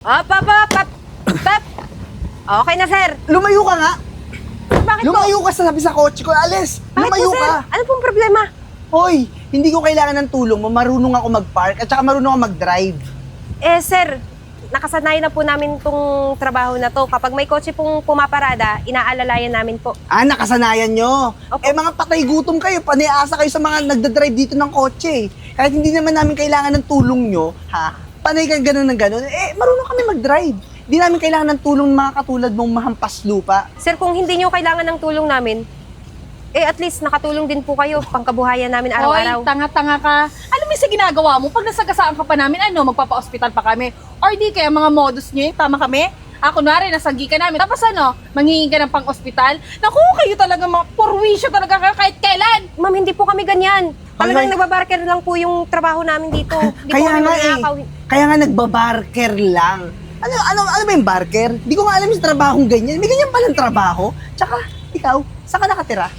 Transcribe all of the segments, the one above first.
Pap! Okay na, sir. Lumayo ka nga! Bakit Lumayo ka sa sabi sa kotse ko, Alis! Bakit Lumayo po, sir? ka! Ano pong problema? Hoy, hindi ko kailangan ng tulong mo. Marunong ako mag-park at saka marunong ako mag-drive. Sir, nakasanayan na po namin tong trabaho na to. Kapag may kotse pong pumaparada, inaalalayan namin po. Nakasanayan nyo. Opo. Mga patay gutom kayo. Paniasa kayo sa mga nagdadrive dito ng kotse. Kahit hindi naman namin kailangan ng tulong nyo, ha? Panay ka ganun ng ganun. Marunong kami mag-drive. Hindi namin kailangan ng tulong ng mga katulad mong mahampas lupa. Sir, kung hindi nyo kailangan ng tulong namin, at least nakatulong din po kayo pangkabuhayan namin araw-araw. Hoy, tanga-tanga ka. Alam mo yung sa ginagawa mo, pag nasagasaan ka pa namin, magpapa-hospital pa kami. Or di kaya mga modus nyo, tama kami? Kunwari, nasanggi ka namin. Tapos manghingi ka ng pang-hospital. Naku, kayo talaga, purwisyo talaga kayo kahit kailan. Ma'am, hindi po kami ganyan. Talagang Ay. nagbabarker lang po yung trabaho namin dito. Hindi po Kaya kami nga magnanakaw. Kaya nga nagbabarker lang. Ano ba yung barker? Di ko nga alam yung trabahong ganyan. May ganyan palang trabaho. Tsaka, ikaw, saan ka nakatira?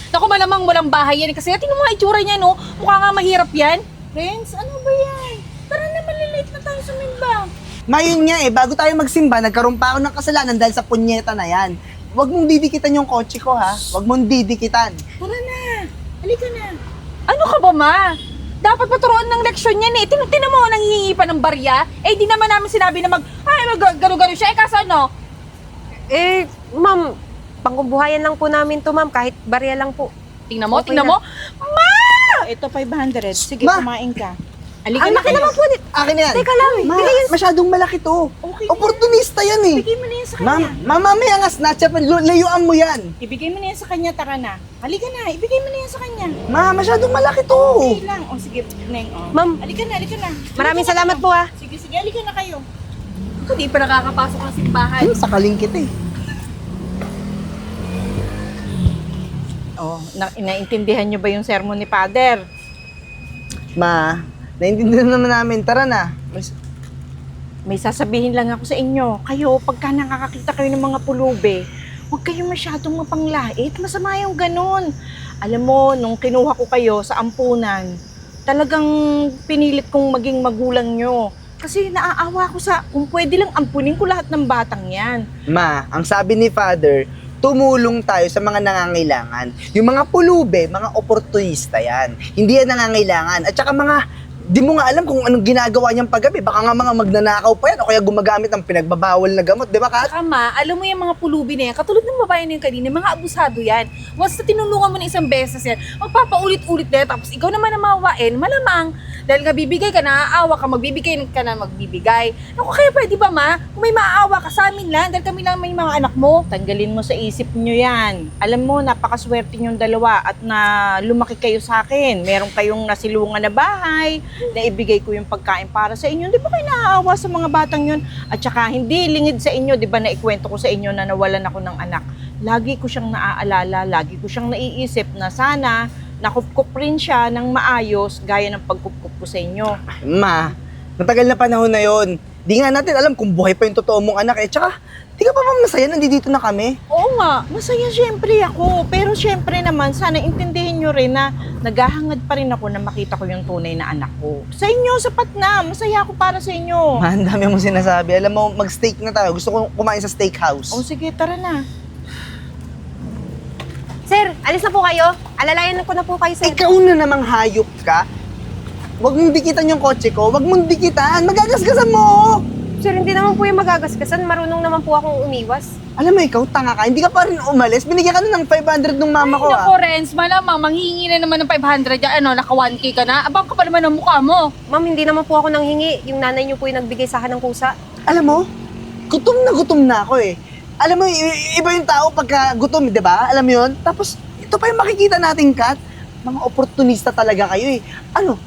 Naku, malamang walang bahay yan. Kasi tingnan mo nga itsura niya, no? Mukha nga mahirap yan. Friends, ano ba yan? Tara na, malilate na tayo sumimba. Ngayon nga bago tayo magsimba, nagkaroon pa ako ng kasalanan dahil sa punyeta na yan. Huwag mong didikitan yung kotse ko, ha? Huwag mong didikitan. Tara na. Halika na. Ano ka ba, ma? Dapat maturuan ng leksyon yan eh. Tinan mo, nanghihingi pa ng barya. Di naman namin sinabi na gano-gano siya. Kaso ano? Ma'am, pangkubuhayan lang po namin to, ma'am. Kahit barya lang po. Tingnan mo, Okay tingnan na. mo. Ma! Ito 500. Sige, Ma! kumain ka. Ang Halika na laki kayo. naman po. Akin na yan. Teka lang, Ma, bigay yun. masyadong malaki to. Okay na Oportunista yan eh. Ibigay mo na yan sa Ma'am, kanya. mamaya nga snatch up, layuan mo yan. Ibigay mo na yan sa kanya, tara na. Halika na, ibigay mo na yan sa kanya. Ma, masyadong malaki to. Okay lang. O sige, Neng. O. Ma'am, Halika na, halika na. maraming Halika na salamat kayo. po, ha. Sige, sige, halika na kayo. Hindi pa nakakapasok ng simbahan. Sakaling kita eh. Naintindihan niyo ba yung sermon ni Father? Ma, naintindihan naman namin. Tara na. May sasabihin lang ako sa inyo. Kayo, pagka nakakakita kayo ng mga pulube, huwag kayong masyadong mapanglait. Masama yung ganun. Alam mo, nung kinuha ko kayo sa ampunan, talagang pinilit kong maging magulang nyo. Kasi naaawa ko kung pwede lang ampunin ko lahat ng batang yan. Ma, ang sabi ni Father, tumulong tayo sa mga nangangailangan. Yung mga pulube, mga oportunista yan. Hindi yan nangangailangan. At saka di mo nga alam kung anong ginagawa niyang paggabi. Baka nga mga magnanakaw pa yan o kaya gumagamit ng pinagbabawal na gamot. Di ba, Kat? Tama, alam mo yung mga pulubi na yan, katulad ng babae na yung kanina, mga abusado yan. Once na tinulungan mo na isang beses yan, magpapaulit-ulit na yan, tapos ikaw naman ang mawain, malamang, dahil nga bibigay ka, naaawa ka, magbibigay ka na magbibigay. Naku, kaya pwede ba, ma? Kung may maaawa ka sa amin lang, dahil kami lang may mga anak mo. Tanggalin mo sa isip nyo yan. Alam mo, napakaswerte nyong dalawa at na lumaki kayo sa akin. Meron kayong nasilungan na bahay, na ibigay ko yung pagkain para sa inyo. Di ba kayo naaawa sa mga batang yun? At saka hindi lingid sa inyo, di ba naikwento ko sa inyo na nawalan ako ng anak. Lagi ko siyang naaalala, lagi ko siyang naiisip na sana nakupkup rin siya ng maayos gaya ng pagkupkup ko sa inyo. Ma, matagal na panahon na yon. Di nga natin alam kung buhay pa yung totoo mong anak eh. Tsaka, di ka pa ba masaya? Nandito na kami. Oo nga, masaya syempre ako. Pero syempre naman, sana intindihin nyo rin na naghahangad pa rin ako na makita ko yung tunay na anak ko. Sa inyo, sapat na. Masaya ako para sa inyo. Ma, ang dami mong sinasabi. Alam mo, mag-steak na tayo. Gusto ko kumain sa steakhouse. O sige, tara na. Sir, alis na po kayo. Alalayan ko na po kayo, sir. Ikaw na namang hayop ka. Huwag mong dikitan yung kotse ko. Huwag mong dikitan. Magagasgasan mo. Sir, hindi naman po yung magagasgasan. Marunong naman po akong umiwas. Alam mo, ikaw, tanga ka. Hindi ka pa rin umalis. Binigyan ka na ng 500 ng mama ko, Naku, Renz, malamang, manghingi na naman ng 500 yan, naka 1K ka na. Abang ka pa naman ng mukha mo. Ma'am, hindi naman po ako nanghingi. Yung nanay niyo po yung nagbigay sa akin ng kusa. Alam mo, gutom na ako eh. Alam mo, iba yung tao pagka gutom, di ba? Alam mo yun? Tapos, ito pa yung makikita natin, Kat. Mga oportunista talaga kayo eh.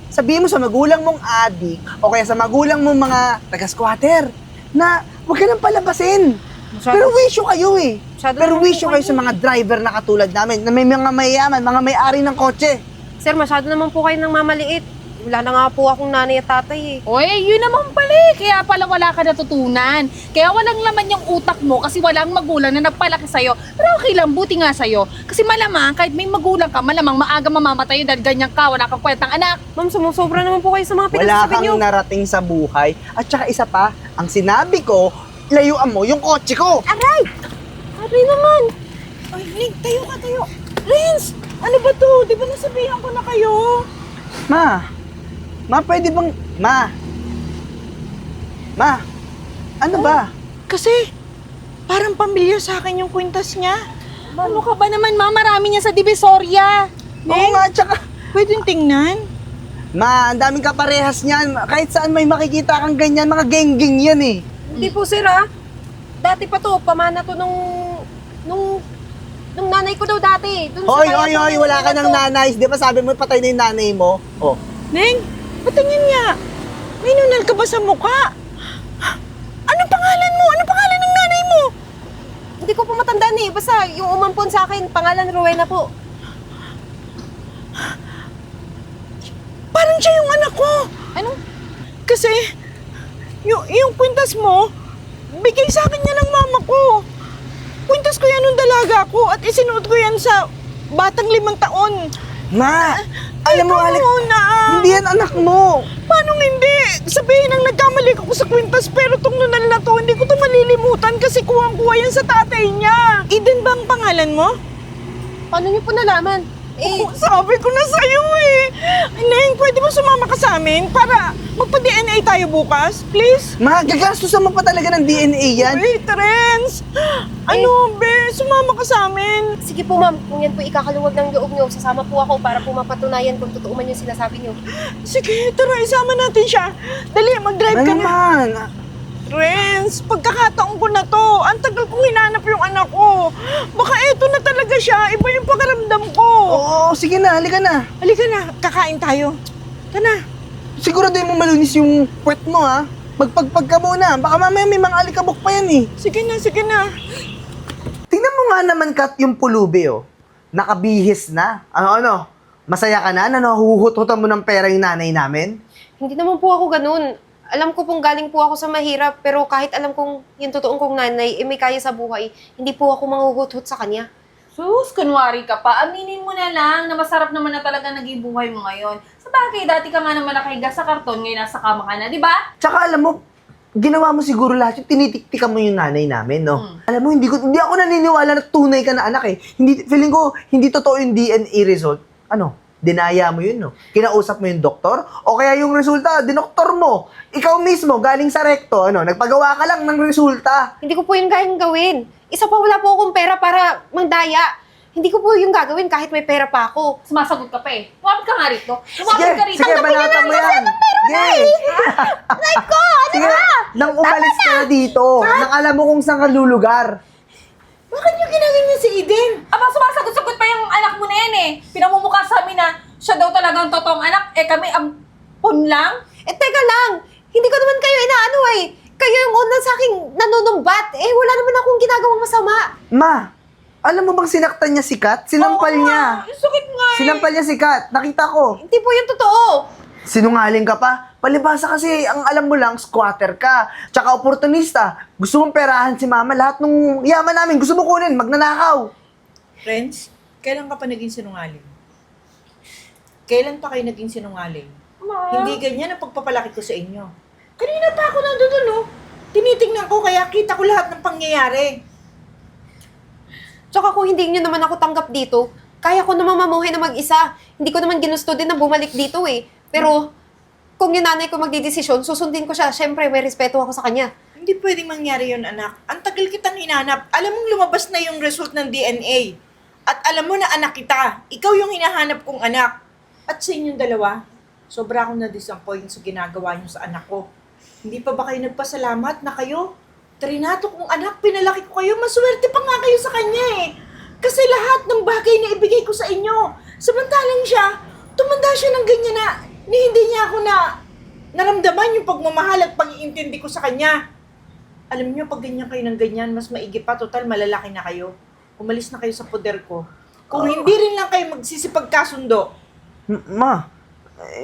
Sabihin mo sa magulang mong adik o kaya sa magulang mong mga taga-squatter na huwag ka nang palabasin. Pero wisyo kayo eh. Masyado Pero naman wisyo po kayo sa mga driver na katulad namin na may mga mayayaman, mga may-ari ng kotse. Sir, masyado naman po kayo nang mamaliit. Wala na nga po akong nanay at tatay eh. Oy, yun naman pala eh. Kaya pala wala ka natutunan. Kaya walang laman yung utak mo kasi walang magulang na nagpalaki sa'yo. Pero okay lang, buti nga sa'yo. Kasi malamang, kahit may magulang ka, malamang maaga mamamatay yun dahil ganyan ka, wala kang kwentang anak. Ma'am, sumusobra naman po kayo sa mga Wala pinagsasabi kang niyo. narating sa buhay. At saka isa pa, ang sinabi ko, layuan mo yung kotse ko. Aray naman! Ay, Ning, tayo ka, tayo. Renz, ano ba to? Di ba nasabihan ko na kayo? Ma, pwede bang... Ma, ano ba? Kasi, parang pamilyar sa akin yung kwintas niya. Ano ka ba naman, ma? Marami niya sa Divisoria. Oo nga, tsaka... Pwedeng tingnan. Ma, ang daming kaparehas niyan. Kahit saan may makikita kang ganyan, mga gengging yan eh. Hindi po sir ah. Dati pa to, pamana to nung nanay ko daw dati. Dun sa Hoy, kaya hoy, po wala ka nila ng to. nanay. Di ba sabi mo patay na yung nanay mo? Oh. Neng, patingin nga. May nunal ka ba sa mukha? Anong pangalan mo? Anong pangalan ng nanay mo? Hindi ko po matandaan eh. Basta yung umampon sa akin, pangalan Rowena po. Parang siya yung anak ko. Ano? Kasi, yung kwintas mo, bigay sa akin niya ng mama ko. Kwintas ko yan nung dalaga ko at isinuot ko yan sa batang 5 taon. Ma, alam mo, Alex, na. hindi yan anak mo. Paano hindi? Sabihin ang nagkamali ako sa kwintas pero tong nunal na to, hindi ko to malilimutan kasi kuwang-kuha yan sa tatay niya. Eden ba ang pangalan mo? Paano niyo po nalaman? Eh, Sabi ko na sa'yo eh. Neng, pwede mo sumama ka sa amin para magpa-DNA tayo bukas? Please? Ma, gagastusan mo pa talaga ng DNA yan. Wait, Renz! Ano, be? Sumama ka sa amin. sige po ma'am, kung yan po ikakaluwag ng loob niyo, sasama po ako para po mapatunayan kung totoo man yung sinasabi niyo. Sige, tara, isama natin siya. Dali, mag-drive Ano ka na. naman? Renz, pagkakataon ko na to. Ang tagal kong hinanap yung anak ko. Baka eto na talaga siya. Iba yung pakaramdam ko. Oo, sige na, halika na. Halika na, kakain tayo. Tara. Siguraduhin mo malunis yung puwet mo, ha? Magpagpag ka muna. Baka mamaya may mga alikabok pa yan, eh. Sige na, sige na. Tingnan mo nga naman, Kat, yung pulubi, oh. Nakabihis na. Ano? Masaya ka na? Nahuhut-hutan mo ng pera yung nanay namin? Hindi naman po ako ganun. Alam ko pong galing po ako sa mahirap, pero kahit alam kong yung totoong kong nanay, may kaya sa buhay, hindi po ako manghuhut-hut sa kanya. Sus, kunwari ka pa. Aminin mo na lang na masarap naman na talaga naging buhay mo ngayon. Sa bagay, dati ka nga naman nakahiga sa karton, ngayon nasa kama ka na, di ba? Tsaka alam mo, ginawa mo siguro lahat yung tinitiktikan mo yung nanay namin, no? Alam mo, hindi ako naniniwala na tunay ka na anak, eh. Feeling ko, hindi totoo yung DNA result. Ano? Dinaya mo yun, no? Kinausap mo yung doktor? O kaya yung resulta, dinoktor mo. Ikaw mismo, galing sa rekto, nagpagawa ka lang ng resulta. Hindi ko po yung kayang gawin. Isa pa wala po akong pera para mangdaya. Hindi ko po yung gagawin kahit may pera pa ako. Sumasagot ka pa eh. Lumapit ka nga rito. Sige, Lumapit ka rito. sige, banatan mo yan. Sige. Nay ko! Ano Sige, nang umalis ka na dito, nang alam mo kung saan ka lulugar. Bakit niyo ginagawa si Eden? Aba, sumasagot-sagot pa yung anak mo na yan eh. Pinamumukha sa amin na siya daw talagang totoong anak. Eh kami, ampon lang. Eh, teka lang. Hindi ko naman kayo inaano eh. Kayo yung una sa aking nanunumbat. Eh, wala naman akong ginagawang masama. Ma, alam mo bang sinaktan niya si Kat? Sinampal niya. Sakit nga eh. Sinampal niya si Kat. Nakita ko. Hindi po yung totoo. Sinungaling ka pa? Palibasa kasi, ang alam mo lang, squatter ka. Tsaka oportunista. Gusto mong perahan si mama. Lahat ng yaman namin, gusto mo kunin, magnanakaw. Renz, kailan ka pa naging sinungaling? Kailan pa kayo naging sinungaling? Hindi ganyan ang pagpapalaki ko sa inyo. Kanina pa ako nandun, no? Tinitingnan ko kaya kita ko lahat ng pangyayari. Tsaka kung hindi nyo naman ako tanggap dito, kaya ko naman mamuhay na mag-isa. Hindi ko naman ginusto din na bumalik dito eh. Pero, kung yung nanay ko magdidesisyon, susundin ko siya. Siyempre, may respeto ako sa kanya. Hindi pwedeng mangyari yun, anak. Ang tagal kitang hinanap. Alam mong lumabas na yung result ng DNA. At alam mo na anak kita. Ikaw yung hinahanap kong anak. At sa inyong dalawa, sobra akong na-disappoint sa ginagawa niyo sa anak ko. Hindi pa ba kayo nagpasalamat na kayo? Trinato kong anak, pinalaki ko kayo, maswerte pa nga kayo sa kanya eh. Kasi lahat ng bagay na ibigay ko sa inyo. Samantalang siya, tumanda siya ng ganyan na hindi niya ako naramdaman yung pagmamahal at pag-iintindi ko sa kanya. Alam niyo, pag ganyan kayo ng ganyan, mas maigi pa, total malalaki na kayo. Umalis na kayo sa poder ko. Kung hindi rin lang kayo magsisipagkasundo, Ma,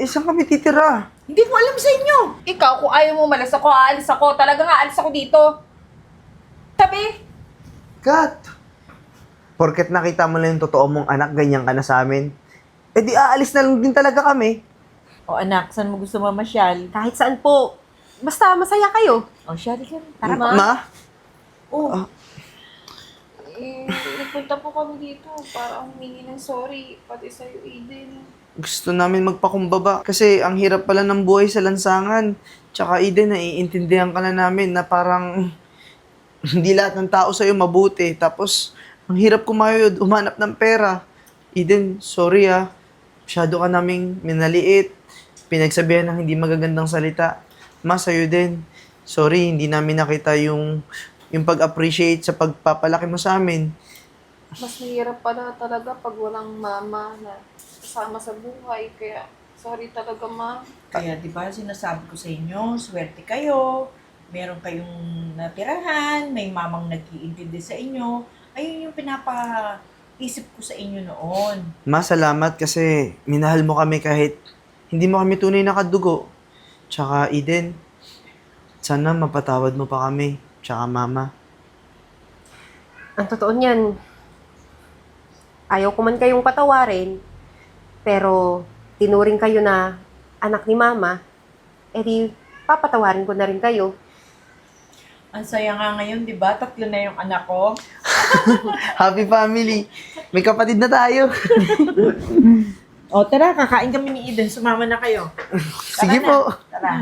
Saan kami titira? Hindi ko alam sa inyo. Ikaw, kung ayaw mo umalis ako, aalis ako. Talagang aalis ako dito. Sabi, Kat, porket nakita mo lang yung totoo mong anak, ganyan ka na sa amin. Eh di aalis na lang din talaga kami. O anak, saan mo gusto mamasyal? Kahit saan po. Basta masaya kayo. O, syari ka. Tara, Ma. Ma? oh. Nagpunta po kami dito para humingi ng sorry. Pati sa'yo, Eden. Gusto namin magpakumbaba kasi ang hirap pala ng buhay sa lansangan. Tsaka Eden, naiintindihan ka na namin na parang hindi lahat ng tao sa'yo mabuti. Tapos, ang hirap kumayod, umanap ng pera. Eden, sorry ah. Masyado ka naming minaliit. Pinagsabihan ng hindi magagandang salita. Ma, sa'yo din. Sorry, hindi namin nakita yung pag-appreciate sa pagpapalaki mo sa amin. Mas mahirap pala talaga pag walang mama na kasama sa buhay. Kaya, sorry talaga, Ma. Kaya di ba sinasabi ko sa inyo, swerte kayo, meron kayong natirahan, may mamang nag-iintindi sa inyo. Ayun yung pinapaisip ko sa inyo noon. Ma, salamat kasi minahal mo kami kahit hindi mo kami tunay na kadugo. Tsaka Eden, sana mapatawad mo pa kami. Tsaka Mama. Ang totoo niyan, ayaw ko man kayong patawarin, pero tinuring kayo na anak ni Mama, edi papatawarin ko na rin kayo. Ang saya nga ngayon, di ba? 3 na yung anak ko. Happy family! May kapatid na tayo. O tara, kakain kami ni Eden. Sumama na kayo. Sige Tara na. po. Tara.